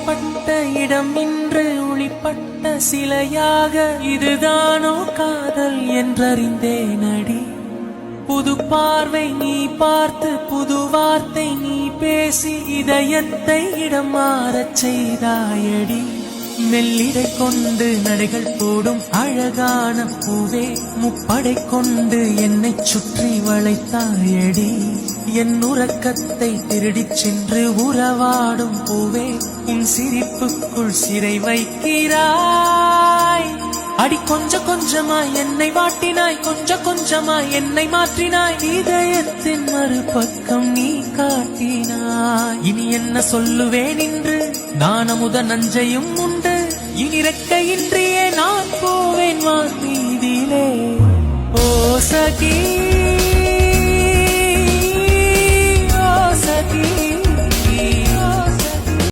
ஏற்பட்ட இடம் இன்று ஒளிப்பட்ட சிலையாக இதுதானோ காதல் என்றறிந்தேனடி. புது பார்வை நீ பார்த்து புது வார்த்தை நீ பேசி இதயத்தை இடம் மாறச் செய்தாயடி. மெல்லிடை கொண்டு நடைகள் போடும் அழகான பூவே முப்படை கொண்டு என்னை சுற்றி வளைத்தாயடி. என் உறக்கத்தை திருடிச் சென்று உறவாடும் பூவே உன் சிரிப்புக்குள் சிறை வைக்கிறாய். அடி கொஞ்ச கொஞ்சமாய் என்னை வாட்டினாய், கொஞ்ச கொஞ்சமாய் என்னை மாற்றினாய், இதயத்தின் மறுபக்கம் நீ காட்டினாய். இனி என்ன சொல்லுவேன் என்று நான் அமுத நஞ்சையும் உண்டு, இனி ரெக்கையின்றியே நான் போவேன் வான்மீதிலே. ஓ சகி, ஓ சகி.